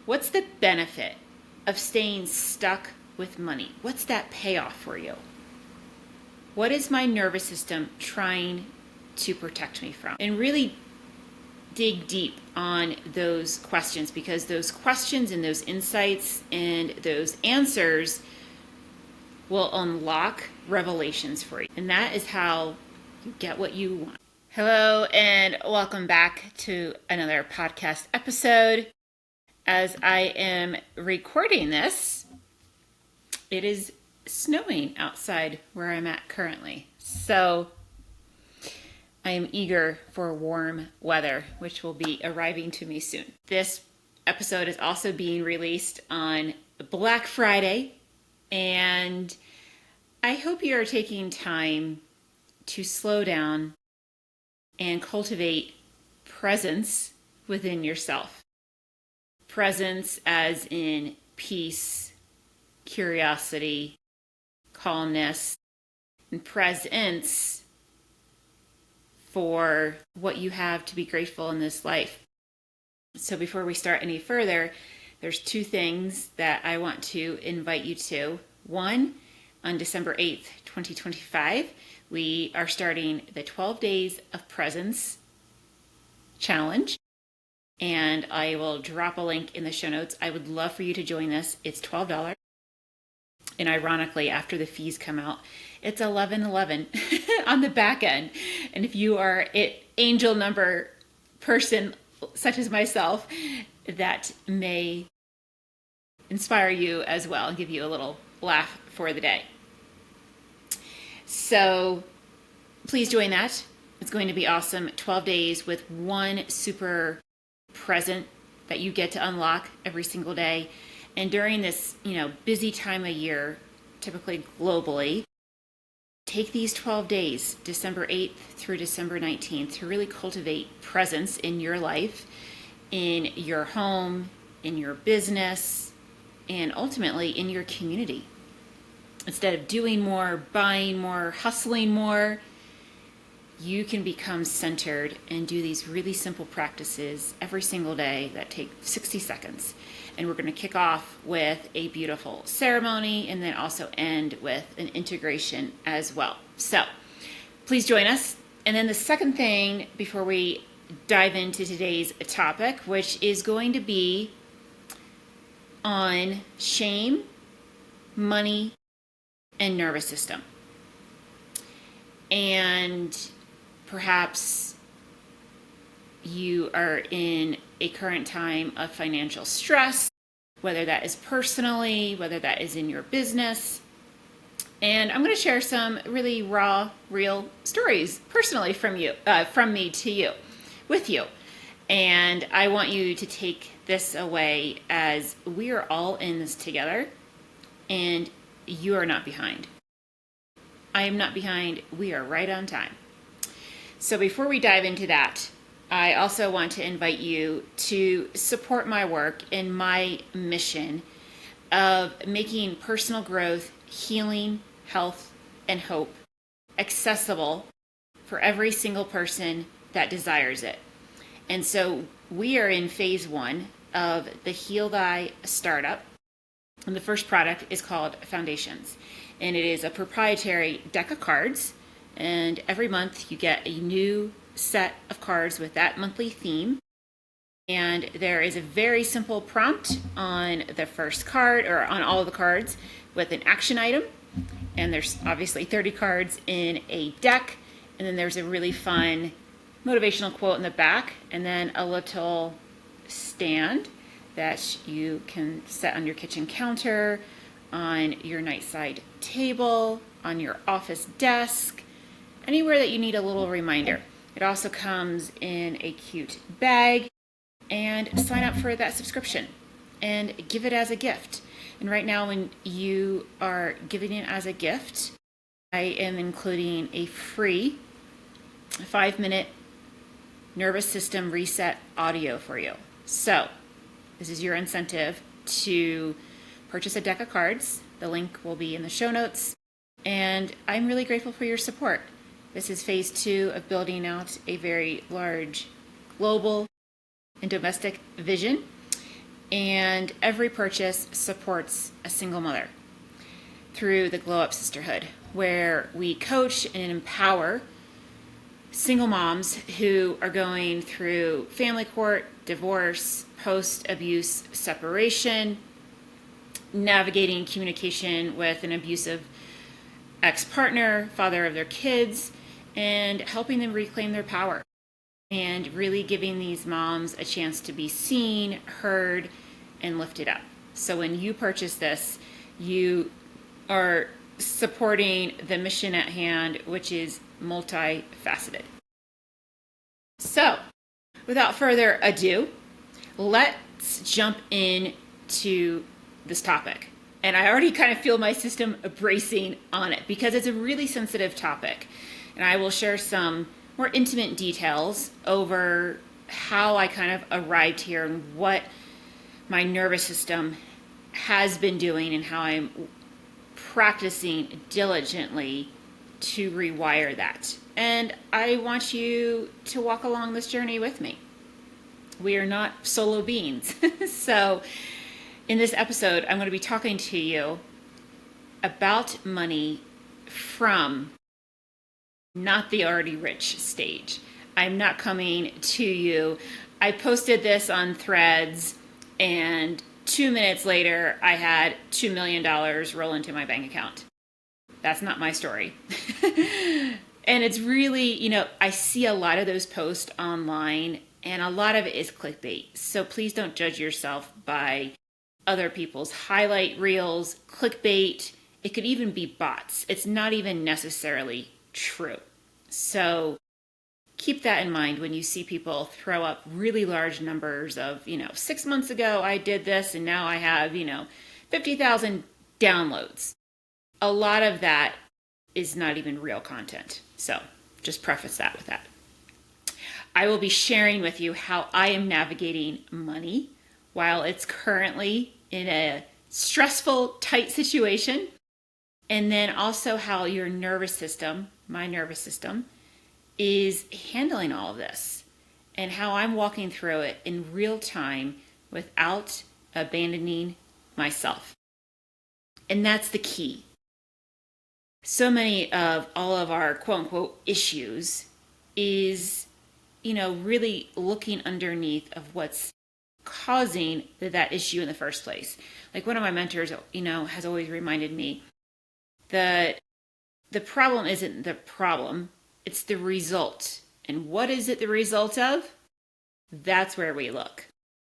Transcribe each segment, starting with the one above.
What's the benefit of staying stuck with money? What's that payoff for you? What is my nervous system trying to protect me from? And really dig deep on those questions, because those questions and those insights and those answers will unlock revelations for you. And that is how you get what you want. Hello, and welcome back to another podcast episode. As I am recording this, it is snowing outside where I'm at currently. So I am eager for warm weather, which will be arriving to me soon. This episode is also being released on Black Friday, and I hope you are taking time to slow down and cultivate presence within yourself. Presence as in peace, curiosity, calmness, and presence for what you have to be grateful in this life. So before we start any further, there's two things that I want to invite you to. One, on December 8th, 2025, we are starting the 12 Days of Presence Challenge, and I will drop a link in the show notes. I would love for you to join this. It's $12. And ironically, after the fees come out, it's $11.11 on the back end. And if you are an angel number person such as myself, that may inspire you as well and give you a little laugh for the day. So please join that. It's going to be awesome. 12 days with one super present that you get to unlock every single day. And during this, busy time of year, typically globally, take these 12 days, December 8th through December 19th, to really cultivate presence in your life, in your home, in your business, and ultimately in your community. Instead of doing more, buying more, hustling more, you can become centered and do these really simple practices every single day that take 60 seconds. And we're going to kick off with a beautiful ceremony and then also end with an integration as well. So please join us. And then the second thing before we dive into today's topic, which is going to be on shame, money, and nervous system. And perhaps you are in a current time of financial stress, whether that is personally, whether that is in your business. And I'm going to share some really raw, real stories personally from me to you, with you. And I want you to take this away as we are all in this together, and you are not behind. I am not behind. We are right on time. So before we dive into that, I also want to invite you to support my work and my mission of making personal growth, healing, health, and hope accessible for every single person that desires it. And so we are in phase 1 of the Heal Thy startup. And the first product is called Foundations. And it is a proprietary deck of cards. And every month you get a new set of cards with that monthly theme. And there is a very simple prompt on the first card, or on all of the cards, with an action item. And there's obviously 30 cards in a deck. And then there's a really fun motivational quote in the back. And then a little stand that you can set on your kitchen counter, on your nightside table, on your office desk, anywhere that you need a little reminder. It also comes in a cute bag, and sign up for that subscription and give it as a gift. And right now, when you are giving it as a gift, I am including a free 5-minute nervous system reset audio for you. So this is your incentive to purchase a deck of cards. The link will be in the show notes. And I'm really grateful for your support. This is phase 2 of building out a very large global and domestic vision. And every purchase supports a single mother through the Glow Up Sisterhood, where we coach and empower single moms who are going through family court, divorce, post-abuse separation, navigating communication with an abusive ex-partner, father of their kids, and helping them reclaim their power and really giving these moms a chance to be seen, heard, and lifted up. So when you purchase this, you are supporting the mission at hand, which is multifaceted. So, without further ado, let's jump into this topic. And I already kind of feel my system bracing on it because it's a really sensitive topic. And I will share some more intimate details over how I kind of arrived here and what my nervous system has been doing and how I'm practicing diligently to rewire that. And I want you to walk along this journey with me. We are not solo beings. So in this episode, I'm going to be talking to you about money from not the already rich stage. I'm not coming to you. I posted this on Threads, and 2 minutes later, I had $2 million roll into my bank account. That's not my story. And it's really, I see a lot of those posts online, and a lot of it is clickbait. So please don't judge yourself by other people's highlight reels, clickbait. It could even be bots. It's not even necessarily true. So keep that in mind when you see people throw up really large numbers of, 6 months ago I did this and now I have, 50,000 downloads. A lot of that is not even real content. So just preface that with that. I will be sharing with you how I am navigating money while it's currently in a stressful, tight situation. And then also how your nervous system, my nervous system, is handling all of this and how I'm walking through it in real time without abandoning myself. And that's the key. So many of all of our quote unquote issues is, really looking underneath of what's causing that issue in the first place. Like one of my mentors, has always reminded me that the problem isn't the problem, it's the result. And what is it the result of? That's where we look.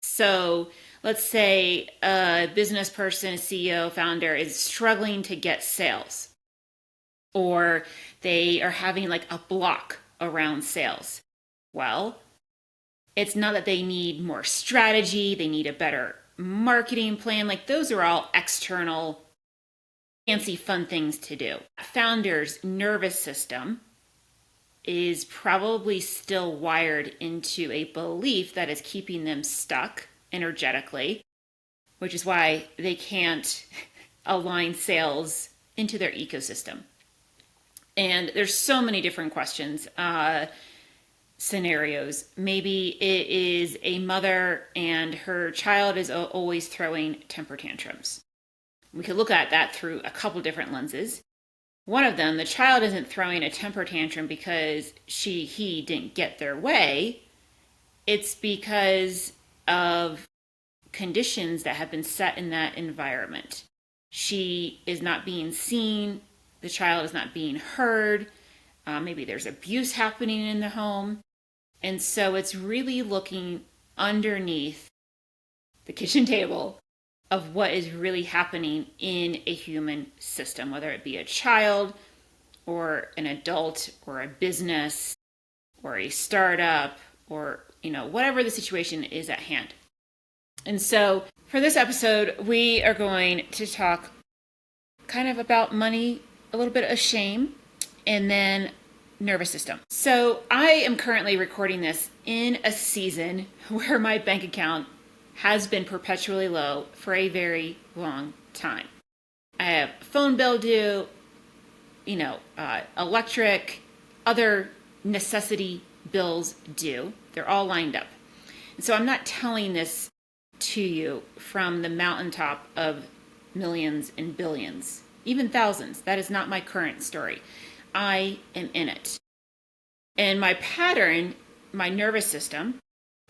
So let's say a business person, a CEO, founder is struggling to get sales, or they are having like a block around sales. Well, it's not that they need more strategy, they need a better marketing plan. Like those are all external, fancy, fun things to do. A founder's nervous system is probably still wired into a belief that is keeping them stuck energetically, which is why they can't align sales into their ecosystem. And there's so many different questions, scenarios. Maybe it is a mother and her child is always throwing temper tantrums. We could look at that through a couple different lenses. One of them, the child isn't throwing a temper tantrum because he didn't get their way. It's because of conditions that have been set in that environment. She is not being seen. The child is not being heard. Maybe there's abuse happening in the home. And so it's really looking underneath the kitchen table of what is really happening in a human system, whether it be a child or an adult or a business or a startup or, whatever the situation is at hand. And so for this episode, we are going to talk kind of about money, a little bit of shame, and then nervous system. So I am currently recording this in a season where my bank account has been perpetually low for a very long time. I have a phone bill due, electric, other necessity bills due. They're all lined up. And so I'm not telling this to you from the mountaintop of millions and billions, even thousands. That is not my current story. I am in it. And my pattern, my nervous system,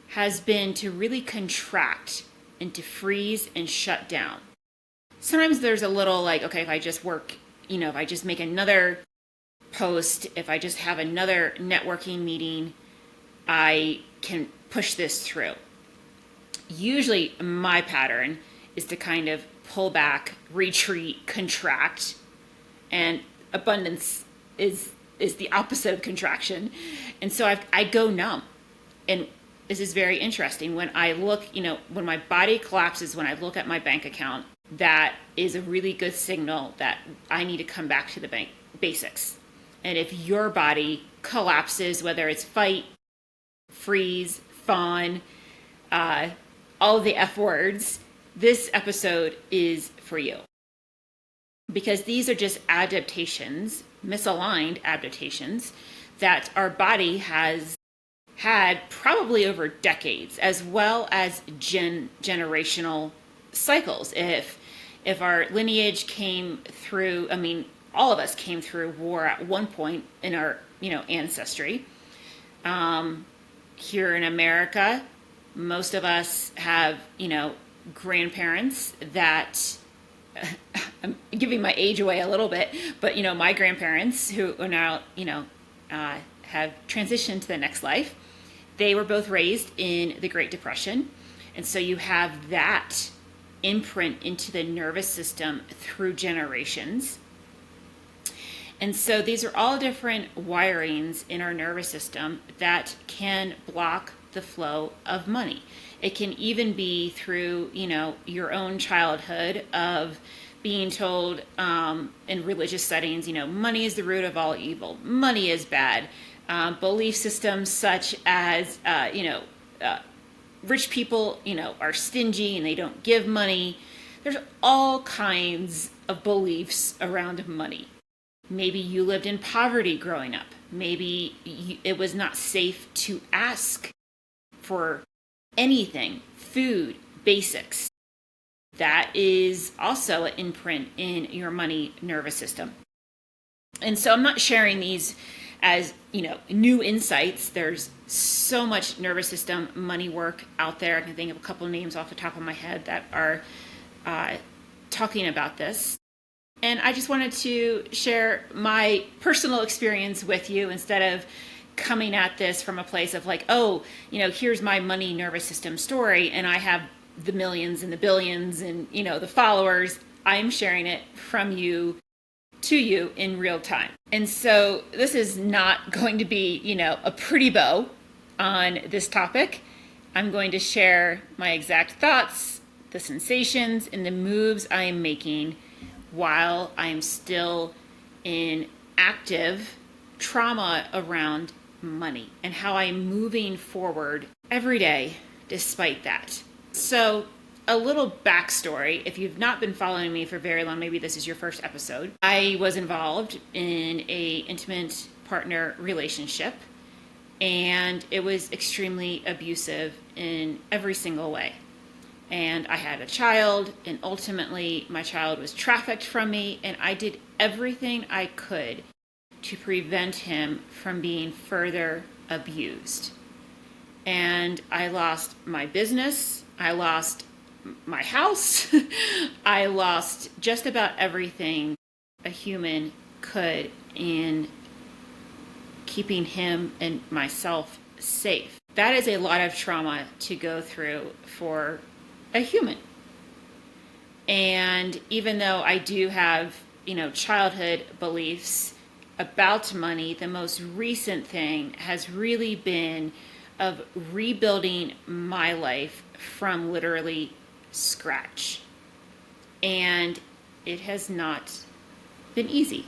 has been to really contract and to freeze and shut down. Sometimes there's a little like, okay, if I just work, if I just make another post, if I just have another networking meeting, I can push this through. Usually my pattern is to kind of pull back, retreat, contract, and abundance is the opposite of contraction. And so I go numb. And this is very interesting. When I look, when my body collapses, when I look at my bank account, that is a really good signal that I need to come back to the bank basics. And if your body collapses, whether it's fight, freeze, fawn, all of the F words, this episode is for you. Because these are just adaptations, misaligned adaptations, that our body has had probably over decades, as well as generational cycles. If our lineage came through, all of us came through war at one point in our, ancestry. Here in America, most of us have, grandparents that, I'm giving my age away a little bit, but, my grandparents who are now, have transitioned to the next life, they were both raised in the Great Depression. And so you have that imprint into the nervous system through generations. And so these are all different wirings in our nervous system that can block the flow of money. It can even be through, your own childhood of being told in religious settings, money is the root of all evil. Money is bad. Belief systems such as, rich people, are stingy and they don't give money. There's all kinds of beliefs around money. Maybe you lived in poverty growing up. Maybe it was not safe to ask for anything, food, basics. That is also an imprint in your money nervous system. And so I'm not sharing these as, new insights. There's so much nervous system money work out there. I can think of a couple of names off the top of my head that are talking about this. And I just wanted to share my personal experience with you instead of coming at this from a place of like, here's my money nervous system story and I have the millions and the billions and, the followers. I'm sharing it from you to you in real time. And so this is not going to be, a pretty bow on this topic. I'm going to share my exact thoughts, the sensations, and the moves I am making while I'm still in active trauma around money and how I'm moving forward every day despite that. So a little backstory, if you've not been following me for very long, maybe this is your first episode. I was involved in a intimate partner relationship and it was extremely abusive in every single way. And I had a child, and ultimately my child was trafficked from me, and I did everything I could to prevent him from being further abused. And I lost my business, I lost my house, I lost just about everything a human could in keeping him and myself safe. That is a lot of trauma to go through for a human. And even though I do have, childhood beliefs about money, the most recent thing has really been of rebuilding my life from literally scratch. And it has not been easy.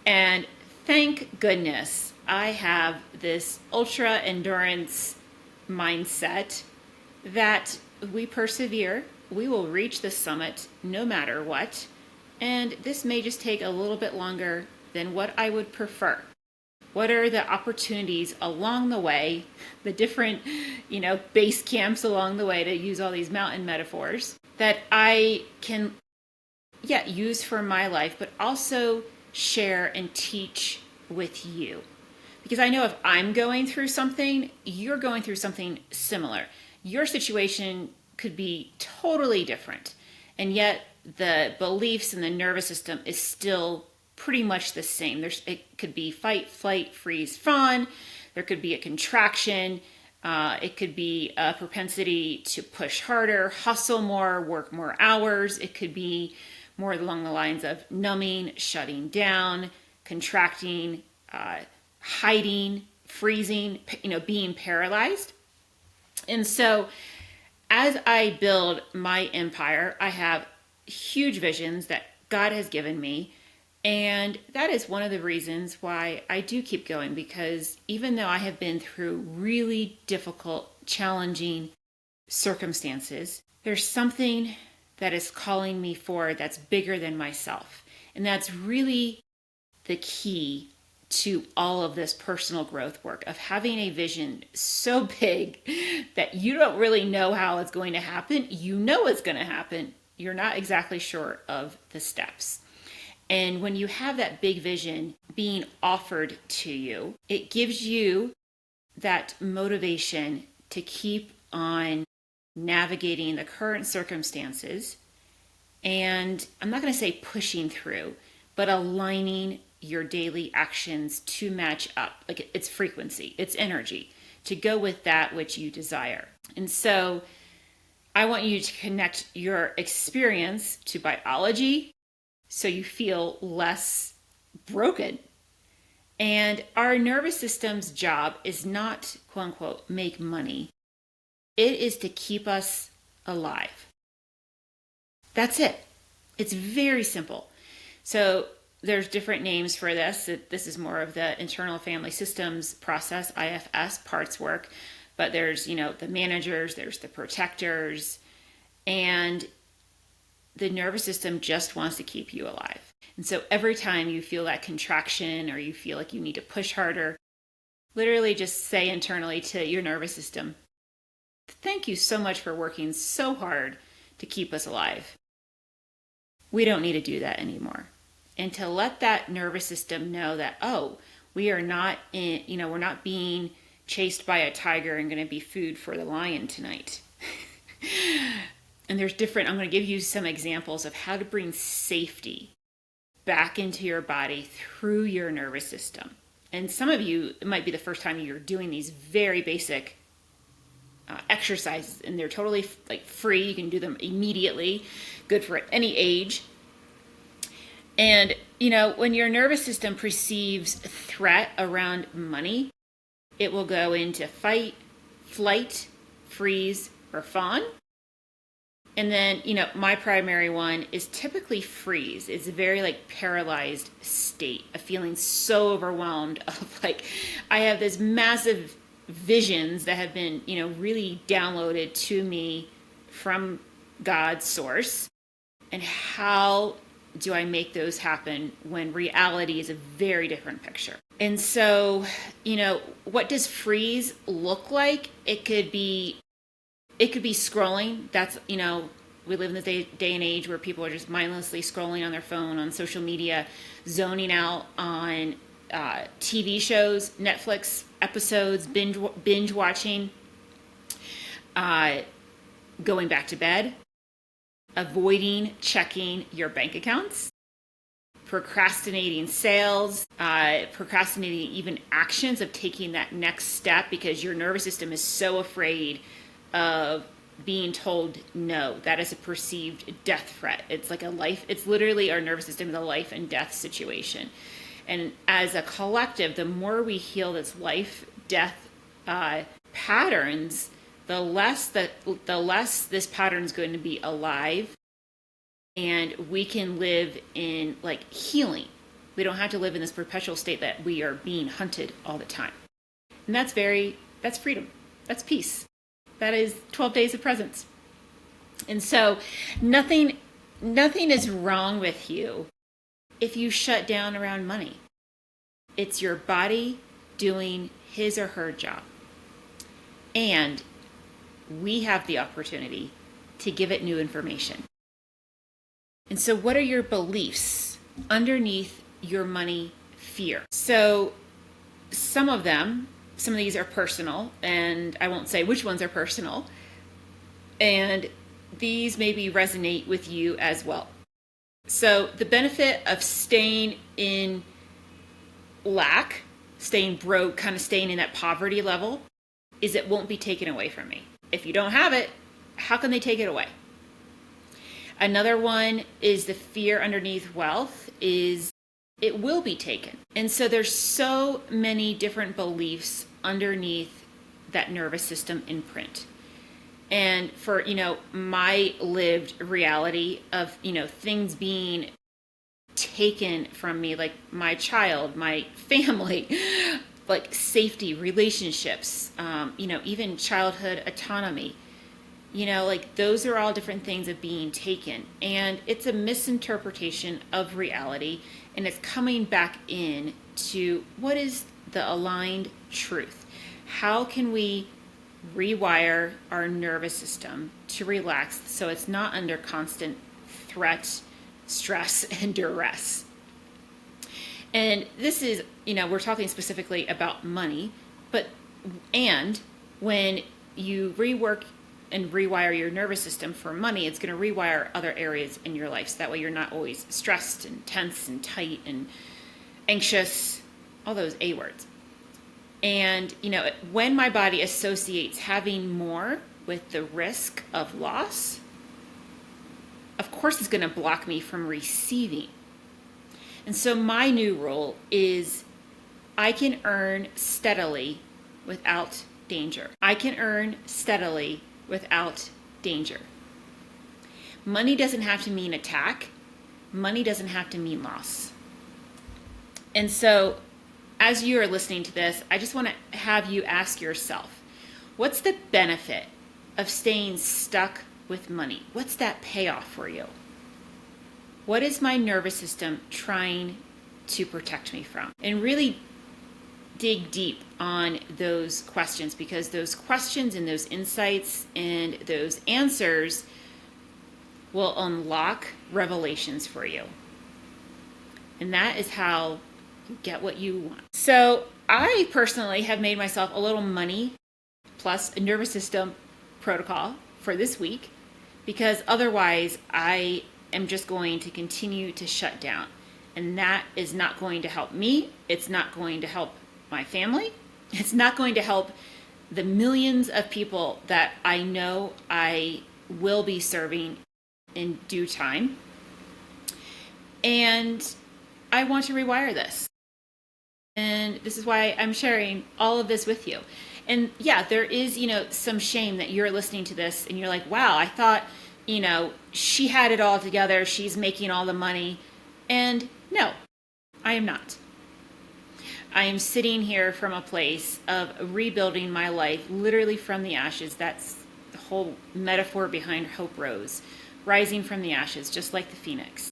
And thank goodness I have this ultra endurance mindset that we persevere, we will reach the summit no matter what, and this may just take a little bit longer than what I would prefer. What are the opportunities along the way, the different, base camps along the way, to use all these mountain metaphors, that I can, use for my life, but also share and teach with you? Because I know if I'm going through something, you're going through something similar. Your situation could be totally different. And yet the beliefs and the nervous system is still pretty much the same. It could be fight, flight, freeze, fawn. There could be a contraction. It could be a propensity to push harder, hustle more, work more hours. It could be more along the lines of numbing, shutting down, contracting, hiding, freezing, being paralyzed. And so as I build my empire, I have huge visions that God has given me. And that is one of the reasons why I do keep going, because even though I have been through really difficult, challenging circumstances, there's something that is calling me forward that's bigger than myself. And that's really the key to all of this personal growth work, of having a vision so big that you don't really know how it's going to happen. You know it's going to happen. You're not exactly sure of the steps. And when you have that big vision being offered to you, it gives you that motivation to keep on navigating the current circumstances. And I'm not going to say pushing through, but aligning your daily actions to match up, like its frequency, its energy, to go with that which you desire. And so I want you to connect your experience to biology so you feel less broken. And our nervous system's job is not, quote unquote, make money. It is to keep us alive. That's it. It's very simple. So there's different names for this. This is more of the internal family systems process, IFS, parts work. But there's, the managers, there's the protectors, and the nervous system just wants to keep you alive. And so every time you feel that contraction or you feel like you need to push harder, literally just say internally to your nervous system, thank you so much for working so hard to keep us alive. We don't need to do that anymore. And to let that nervous system know that, we are not we're not being chased by a tiger and going to be food for the lion tonight. And I'm going to give you some examples of how to bring safety back into your body through your nervous system. And some of you, it might be the first time you're doing these very basic exercises, and they're totally free. You can do them immediately, good for any age. And, when your nervous system perceives threat around money, it will go into fight, flight, freeze, or fawn. And then, my primary one is typically freeze. It's a very paralyzed state of feeling so overwhelmed of I have this massive visions that have been, really downloaded to me from God's source. And how do I make those happen when reality is a very different picture? And so, what does freeze look like? It could be scrolling. That's, we live in this day and age where people are just mindlessly scrolling on their phone, on social media, zoning out on TV shows, Netflix episodes, binge watching, going back to bed, avoiding checking your bank accounts, procrastinating sales, procrastinating even actions of taking that next step because your nervous system is so afraid of being told no. That is a perceived death threat. It's it's literally, our nervous system is a life and death situation. And as a collective, the more we heal this life, death patterns, the less this pattern is going to be alive, and we can live in healing. We don't have to live in this perpetual state that we are being hunted all the time. And that's freedom. That's peace. That is 12 days of presence. And so nothing is wrong with you if you shut down around money. It's your body doing his or her job. And we have the opportunity to give it new information. And so what are your beliefs underneath your money fear? So some of these are personal, and I won't say which ones are personal, and these maybe resonate with you as well. So the benefit of staying in lack, staying broke, kind of staying in that poverty level, is it won't be taken away from me. If you don't have it, how can they take it away? Another one is the fear underneath wealth is it will be taken. And so there's so many different beliefs underneath that nervous system imprint. And for, my lived reality of, things being taken from me, like my child, my family, like safety, relationships, even childhood autonomy, like those are all different things of being taken. And it's a misinterpretation of reality, and it's coming back in to what is the aligned truth. How can we rewire our nervous system to relax so it's not under constant threat, stress, and duress? And this is, we're talking specifically about money, and when you rework and rewire your nervous system for money, it's going to rewire other areas in your life. So that way you're not always stressed and tense and tight and anxious, all those A words. And, when my body associates having more with the risk of loss, of course it's going to block me from receiving. And so my new rule is I can earn steadily without danger. I can earn steadily without danger. Money doesn't have to mean attack. Money doesn't have to mean loss. And so as you are listening to this, I just want to have you ask yourself, what's the benefit of staying stuck with money? What's that payoff for you? What is my nervous system trying to protect me from? And really dig deep on those questions, because those questions and those insights and those answers will unlock revelations for you. And that is how you get what you want. So I personally have made myself a little money plus a nervous system protocol for this week, because otherwise I am just going to continue to shut down. And that is not going to help me. It's not going to help my family. It's not going to help the millions of people that I know I will be serving in due time. And I want to rewire this. And this is why I'm sharing all of this with you. And yeah, there is, some shame that you're listening to this and you're like, wow, I thought, she had it all together. She's making all the money. And no, I am not. I am sitting here from a place of rebuilding my life, literally from the ashes. That's the whole metaphor behind Hope Rose, rising from the ashes, just like the phoenix.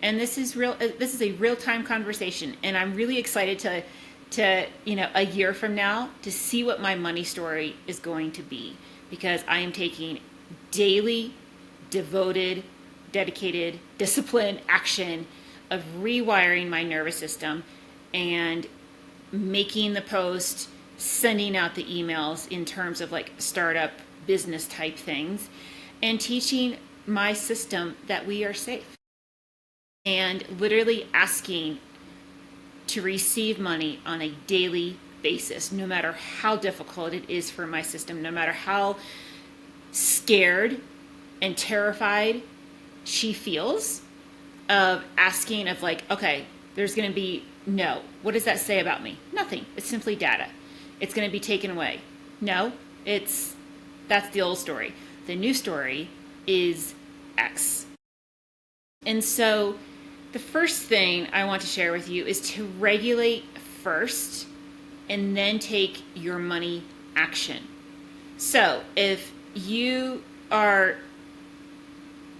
And this is real. This is a real-time conversation, and I'm really excited to a year from now to see what my money story is going to be, because I am taking daily, devoted, dedicated, disciplined action of rewiring my nervous system and making the post, sending out the emails in terms of like startup business type things, and teaching my system that we are safe. And literally asking to receive money on a daily basis, no matter how difficult it is for my system, no matter how scared and terrified she feels of asking of like, okay, there's going to be no. What does that say about me? Nothing. It's simply data. It's going to be taken away. No, that's the old story. The new story is X. And so the first thing I want to share with you is to regulate first and then take your money action. So if you are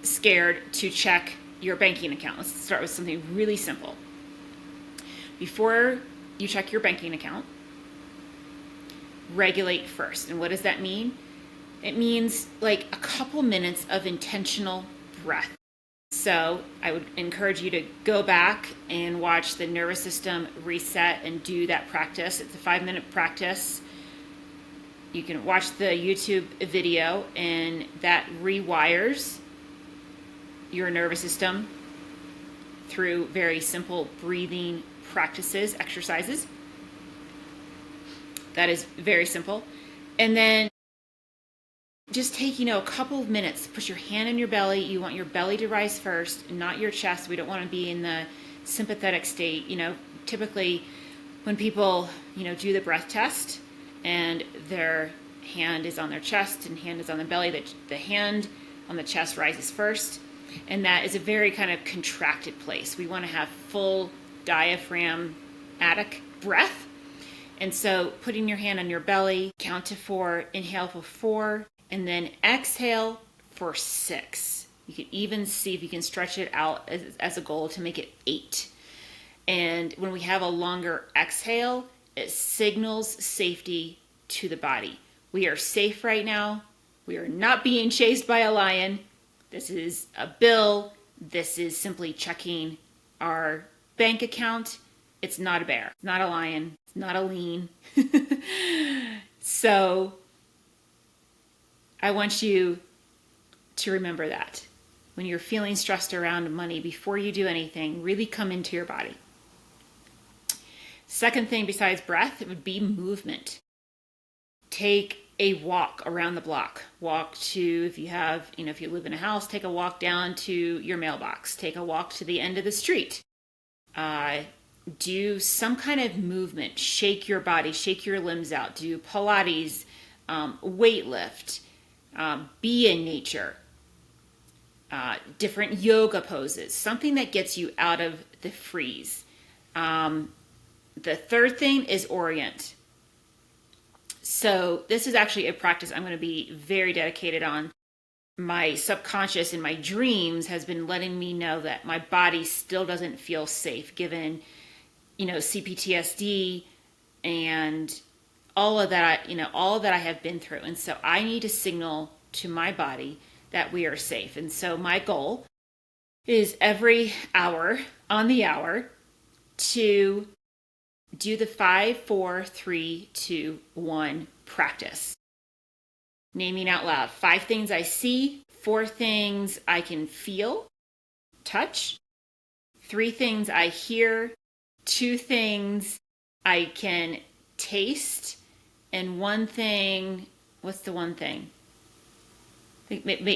scared to check your banking account, let's start with something really simple. Before you check your banking account, regulate first. And what does that mean? It means like a couple minutes of intentional breath. So I would encourage you to go back and watch the nervous system reset and do that practice. It's a 5-minute practice. You can watch the YouTube video, and that rewires your nervous system through very simple breathing practices, exercises. That is very simple. And then just take, a couple of minutes, put your hand in your belly. You want your belly to rise first, not your chest. We don't want to be in the sympathetic state. Typically when people, do the breath test and their hand is on their chest and hand is on the belly, the hand on the chest rises first. And that is a very kind of contracted place. We want to have full diaphragmatic breath. And so putting your hand on your belly, count to 4, inhale for 4, and then exhale for 6. You can even see if you can stretch it out as a goal to make it 8. And when we have a longer exhale, it signals safety to the body. We are safe right now. We are not being chased by a lion. This is a bill. This is simply checking our bank account. It's not a bear. It's not a lion. It's not a lean. So I want you to remember that. When you're feeling stressed around money, before you do anything, really come into your body. Second thing besides breath, it would be movement. Take a walk around the block. Walk to, if you live in a house, take a walk down to your mailbox. Take a walk to the end of the street. Do some kind of movement. Shake your body, shake your limbs out. Do Pilates, weight lift, be in nature, different yoga poses, something that gets you out of the freeze. The third thing is orient. So this is actually a practice I'm going to be very dedicated on. My subconscious in my dreams has been letting me know that my body still doesn't feel safe given, CPTSD and all of that, all that I have been through. And so I need to signal to my body that we are safe. And so my goal is every hour on the hour to do the 5, 4, 3, 2, 1 practice. Naming out loud 5 things I see, 4 things I can feel, touch, 3 things I hear, 2 things I can taste, and 1 thing, what's the 1 thing?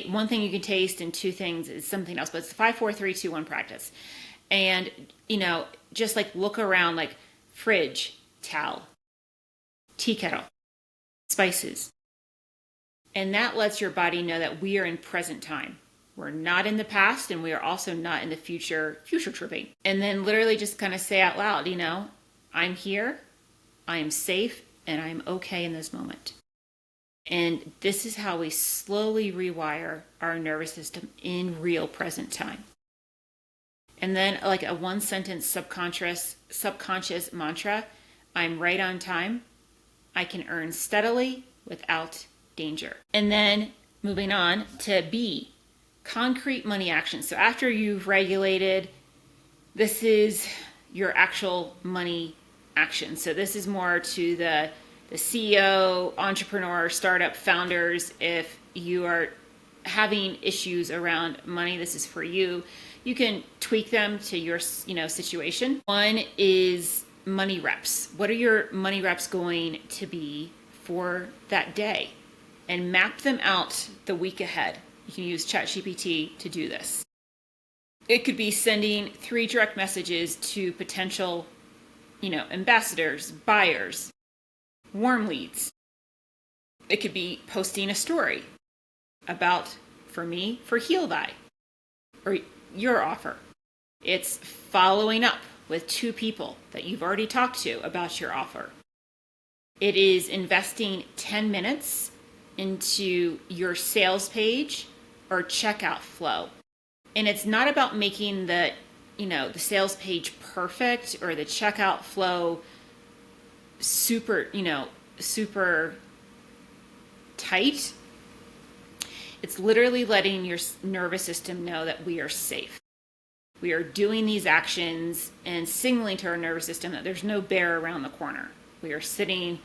One thing you can taste and 2 things is something else, but it's 5, 4, 3, 2, 1 practice. And, just like look around, like fridge, towel, tea kettle, spices. And that lets your body know that we are in present time. We're not in the past, and we are also not in the future tripping. And then literally just kind of say out loud, I'm here, I am safe, and I'm okay in this moment. And this is how we slowly rewire our nervous system in real present time. And then like a 1-sentence subconscious mantra, I'm right on time. I can earn steadily without danger. And then moving on to B, concrete money action. So after you've regulated, this is your actual money action. So this is more to the CEO, entrepreneur, startup founders. If you are having issues around money, this is for you. You can tweak them to your, situation. 1 is money reps. What are your money reps going to be for that day? And map them out the week ahead. You can use ChatGPT to do this. It could be sending 3 direct messages to potential, ambassadors, buyers, warm leads. It could be posting a story about, for Heal Thy, or your offer. It's following up with 2 people that you've already talked to about your offer. It is investing 10 minutes into your sales page or checkout flow. And it's not about making the sales page perfect or the checkout flow super, super tight, it's literally letting your nervous system know that we are safe. We are doing these actions and signaling to our nervous system that there's no bear around the corner. We are sitting,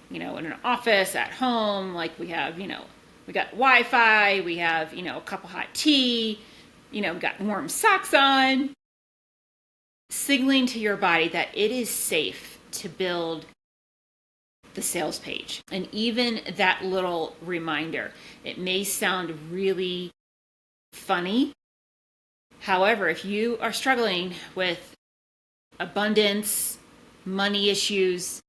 in an office, at home, like we have, we got Wi-Fi, we have, a cup of hot tea, we got warm socks on, signaling to your body that it is safe to build the sales page. And even that little reminder, it may sound really funny. However, if you are struggling with abundance, money issues,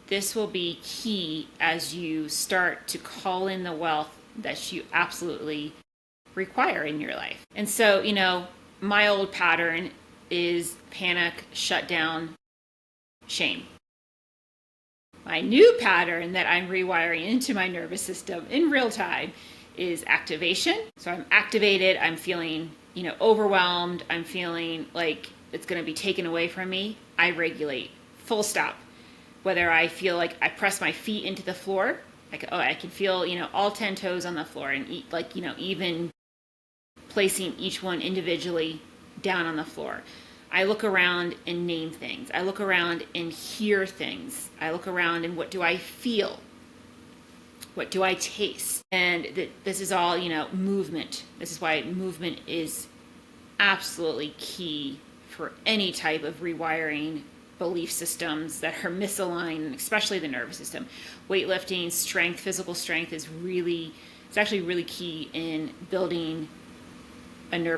this will be key as you start to call in the wealth that you absolutely require in your life. And so, my old pattern is panic, shutdown, shame. My new pattern that I'm rewiring into my nervous system in real time is activation. So I'm activated, I'm feeling, overwhelmed, I'm feeling like it's going to be taken away from me. I regulate, full stop. Whether I feel like I press my feet into the floor, I can feel, all 10 toes on the floor, and even placing each one individually down on the floor. I look around and name things. I look around and hear things. I look around and what do I feel? What do I taste? And this is all, movement. This is why movement is absolutely key for any type of rewiring belief systems that are misaligned, especially the nervous system. Weightlifting, strength, physical strength is actually really key in building a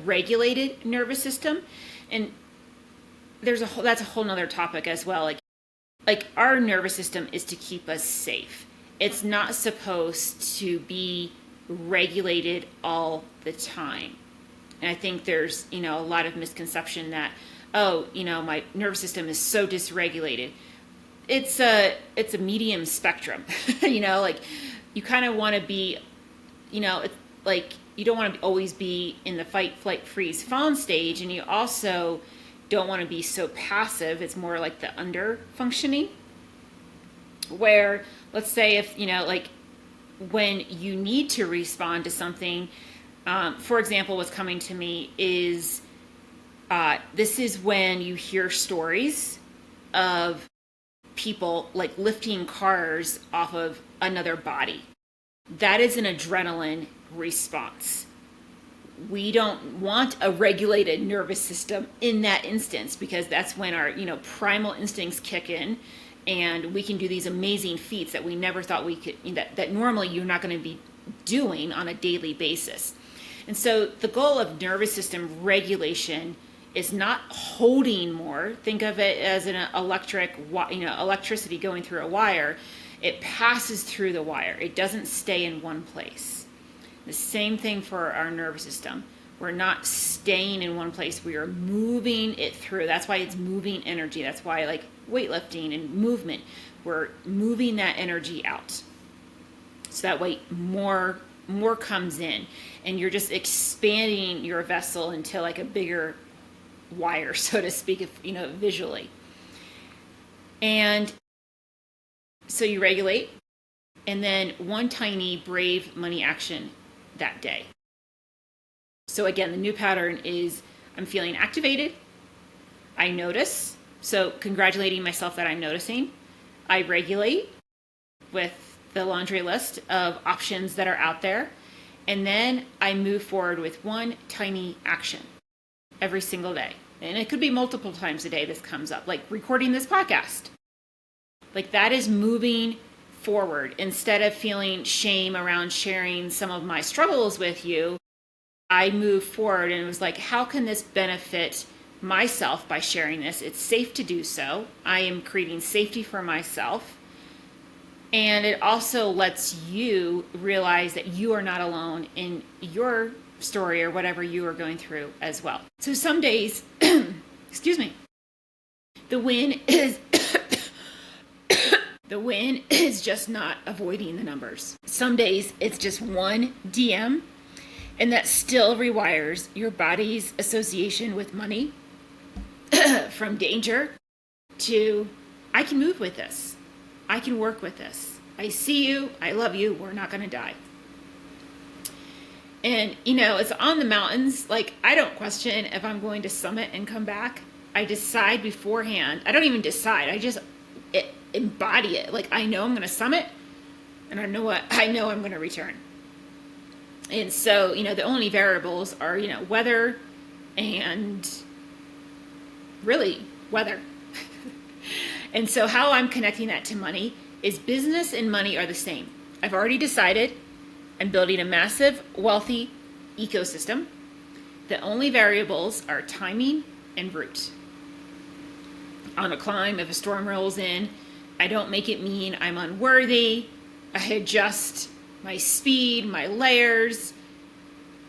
regulated nervous system. And that's a whole nother topic as well. Like our nervous system is to keep us safe. It's not supposed to be regulated all the time. And I think there's, a lot of misconception that, my nervous system is so dysregulated. It's a medium spectrum, you kind of want to be, it's like you don't want to always be in the fight, flight, freeze, fawn stage, and you also don't want to be so passive. It's more like the under functioning, where let's say if, when you need to respond to something, for example, what's coming to me is this is when you hear stories of people like lifting cars off of another body. That is an adrenaline response. We don't want a regulated nervous system in that instance, because that's when our, primal instincts kick in, and we can do these amazing feats that we never thought we could, that normally you're not going to be doing on a daily basis. And so the goal of nervous system regulation is not holding more. Think of it as an electricity going through a wire. It passes through the wire. It doesn't stay in one place. The same thing for our nervous system. We're not staying in one place. We are moving it through. That's why it's moving energy. That's why like weightlifting and movement, we're moving that energy out. So that way more comes in, and you're just expanding your vessel into like a bigger wire, so to speak, visually. And so you regulate, and then one tiny brave money action that day. So again, the new pattern is I'm feeling activated. I notice. So congratulating myself that I'm noticing. I regulate with the laundry list of options that are out there. And then I move forward with one tiny action every single day. And it could be multiple times a day this comes up, like recording this podcast. Like that is moving forward. Instead of feeling shame around sharing some of my struggles with you, I moved forward and it was like, how can this benefit myself by sharing this? It's safe to do so. I am creating safety for myself. And it also lets you realize that you are not alone in your story or whatever you are going through as well. So some days, excuse me, the win is just not avoiding the numbers. Some days it's just one DM, and that still rewires your body's association with money from danger to I can move with this. I can work with this. I see you. I love you. We're not going to die. And, it's on the mountains. Like, I don't question if I'm going to summit and come back. I decide beforehand. I don't even decide. I just embody it. Like, I know I'm going to summit, and I know I'm going to return. And so, the only variables are, weather and really weather. And so how I'm connecting that to money is business and money are the same. I've already decided I'm building a massive, wealthy ecosystem. The only variables are timing and route. On a climb, if a storm rolls in, I don't make it mean I'm unworthy. I adjust my speed, my layers,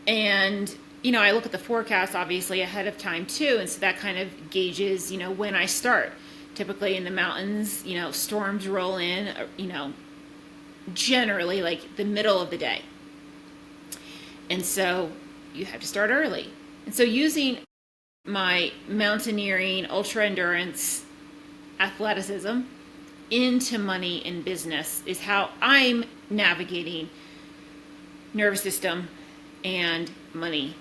and I look at the forecast obviously ahead of time too, and so that kind of gauges when I start. Typically in the mountains, storms roll in, generally like the middle of the day. And so you have to start early. And so using my mountaineering, ultra endurance, athleticism into money and business is how I'm navigating nervous system and money.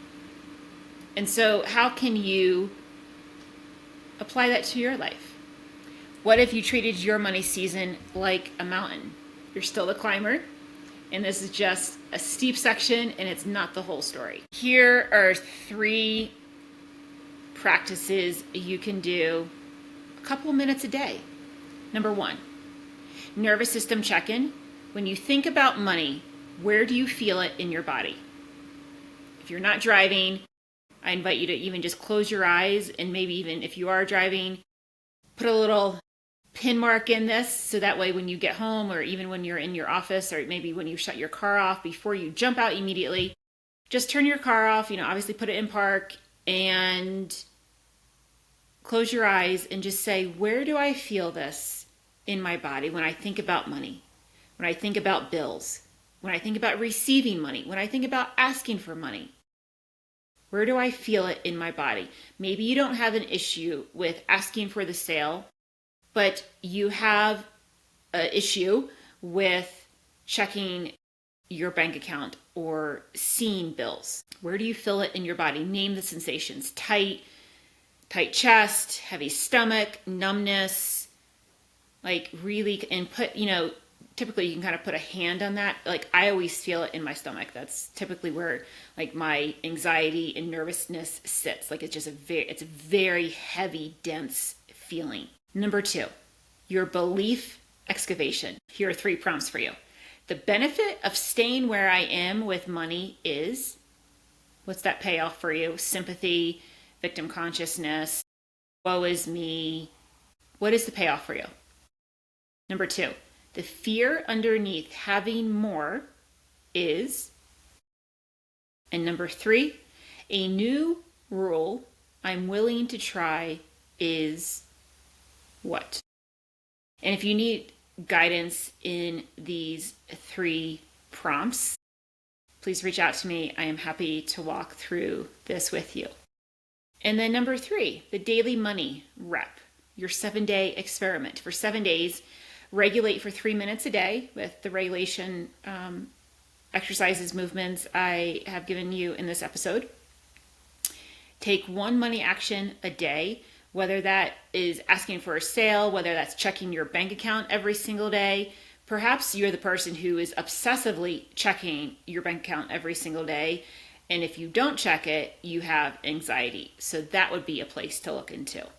And so how can you apply that to your life? What if you treated your money season like a mountain? You're still a climber, and this is just a steep section, and it's not the whole story. Here are 3 practices you can do a couple minutes a day. Number 1, nervous system check-in. When you think about money, where do you feel it in your body? If you're not driving, I invite you to even just close your eyes, and maybe even if you are driving, put a little pin mark in this so that way when you get home, or even when you're in your office, or maybe when you shut your car off before you jump out immediately, just turn your car off, obviously put it in park, and close your eyes and just say, where do I feel this in my body when I think about money, when I think about bills, when I think about receiving money, when I think about asking for money? Where do I feel it in my body? Maybe you don't have an issue with asking for the sale, but you have an issue with checking your bank account or seeing bills. Where do you feel it in your body? Name the sensations. Tight chest, heavy stomach, numbness, like really, and put, typically you can kind of put a hand on that. Like I always feel it in my stomach. That's typically where like my anxiety and nervousness sits. Like it's just it's a very heavy, dense feeling. Number 2, your belief excavation. Here are 3 prompts for you. The benefit of staying where I am with money is, what's that payoff for you? Sympathy, victim consciousness, woe is me. What is the payoff for you? Number 2, the fear underneath having more is, and number 3, a new rule I'm willing to try is what? And if you need guidance in these 3 prompts, please reach out to me. I am happy to walk through this with you. And then number 3, the daily money rep, your 7-day experiment. For 7 days, regulate for 3 minutes a day with the regulation exercises, movements I have given you in this episode. Take 1 money action a day, whether that is asking for a sale, whether that's checking your bank account every single day. Perhaps you're the person who is obsessively checking your bank account every single day. And if you don't check it, you have anxiety. So that would be a place to look into. And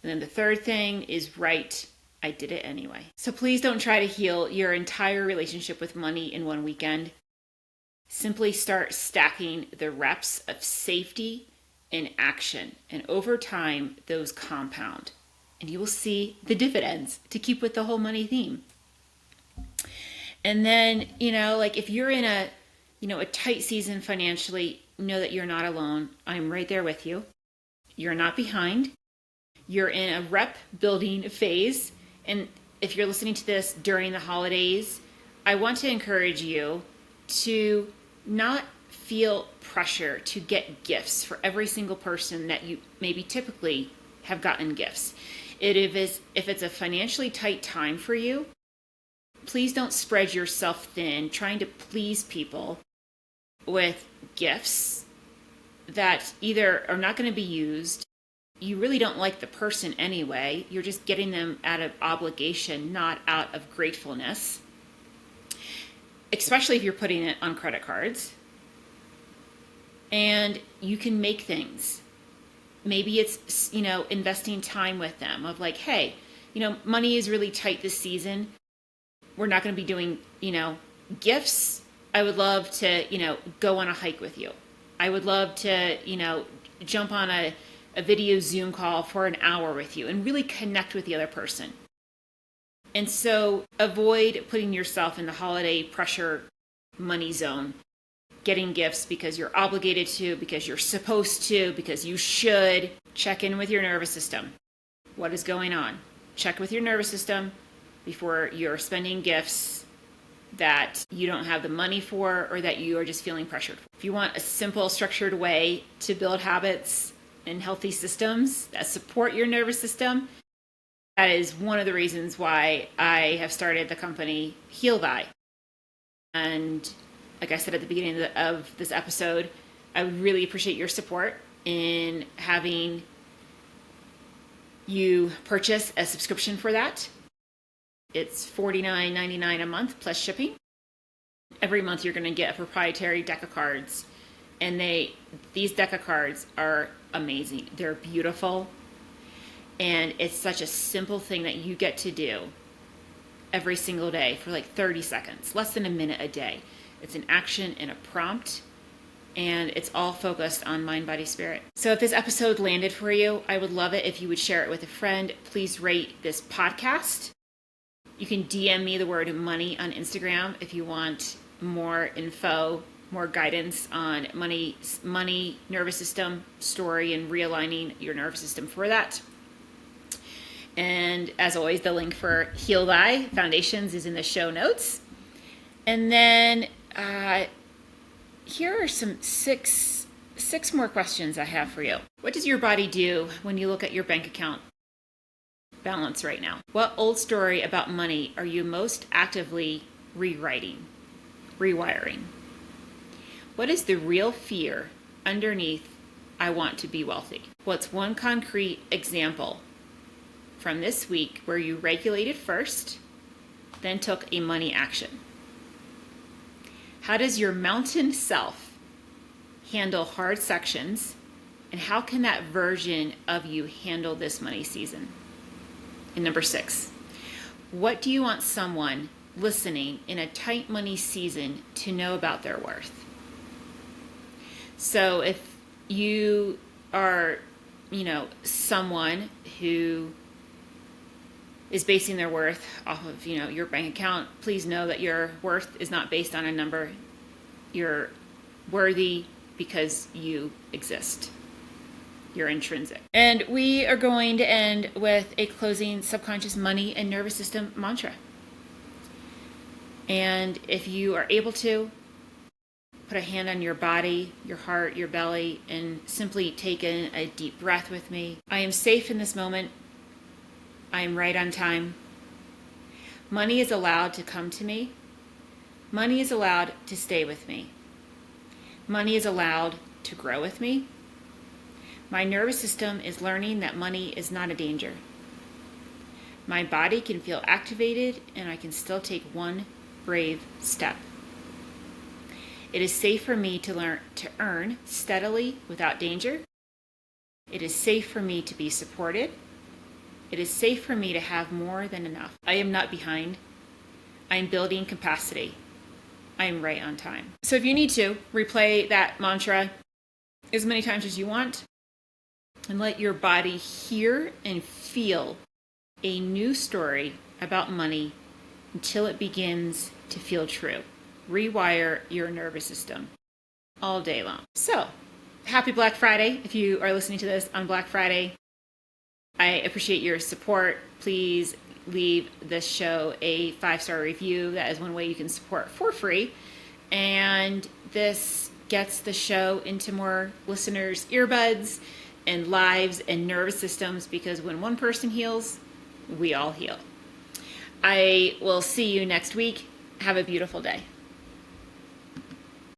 then the third thing is write, I did it anyway. So please don't try to heal your entire relationship with money in one weekend. Simply start stacking the reps of safety and action. And over time, those compound. And you will see the dividends to keep with the whole money theme. And then, like if you're in a tight season financially, know that you're not alone. I'm right there with you. You're not behind. You're in a rep building phase. And if you're listening to this during the holidays, I want to encourage you to not feel pressure to get gifts for every single person that you maybe typically have gotten gifts. if it's a financially tight time for you, please don't spread yourself thin trying to please people with gifts that either are not going to be used. You really don't like the person anyway. You're just getting them out of obligation, not out of gratefulness. Especially if you're putting it on credit cards. And you can make things. Maybe it's, investing time with them of like, hey, money is really tight this season. We're not going to be doing, gifts. I would love to, go on a hike with you. I would love to, jump on a video Zoom call for an hour with you and really connect with the other person. And so avoid putting yourself in the holiday pressure money zone, getting gifts because you're obligated to, because you're supposed to, because you should. Check in with your nervous system. What is going on? Check with your nervous system before you're spending gifts that you don't have the money for or that you are just feeling pressured for. If you want a simple, structured way to build habits and healthy systems that support your nervous system, that is one of the reasons why I have started the company Heal Thy. And like I said at the beginning of this episode, I would really appreciate your support in having you purchase a subscription for that. It's $49.99 a month plus shipping. Every month you're going to get a proprietary deck of cards. And these deck of cards are amazing. They're beautiful. And it's such a simple thing that you get to do every single day for like 30 seconds, less than a minute a day. It's an action and a prompt, and it's all focused on mind, body, spirit. So if this episode landed for you, I would love it if you would share it with a friend. Please rate this podcast. You can DM me the word money on Instagram if you want more info, more guidance on money, nervous system story, and realigning your nervous system for that. And as always, the link for Heal Thy Foundations is in the show notes. And then here are some six more questions I have for you. What does your body do when you look at your bank account balance right now? What old story about money are you most actively rewiring? What is the real fear underneath I want to be wealthy? What's one concrete example from this week where you regulated first, then took a money action? How does your mountain self handle hard sections, and how can that version of you handle this money season? And number 6, what do you want someone listening in a tight money season to know about their worth? So if you are, someone who is basing their worth off of, your bank account, please know that your worth is not based on a number. You're worthy because you exist. You're intrinsic. And we are going to end with a closing subconscious money and nervous system mantra. And if you are able to, put a hand on your body, your heart, your belly, and simply take in a deep breath with me. I am safe in this moment. I am right on time. Money is allowed to come to me. Money is allowed to stay with me. Money is allowed to grow with me. My nervous system is learning that money is not a danger. My body can feel activated, and I can still take one brave step. It is safe for me to learn to earn steadily without danger. It is safe for me to be supported. It is safe for me to have more than enough. I am not behind. I am building capacity. I am right on time. So if you need to, replay that mantra as many times as you want, and let your body hear and feel a new story about money until it begins to feel true. Rewire your nervous system all day long. So, happy Black Friday if you are listening to this on Black Friday. I appreciate your support. Please leave this show a 5-star review. That is one way you can support for free. And this gets the show into more listeners' earbuds and lives and nervous systems, because when one person heals, we all heal. I will see you next week. Have a beautiful day.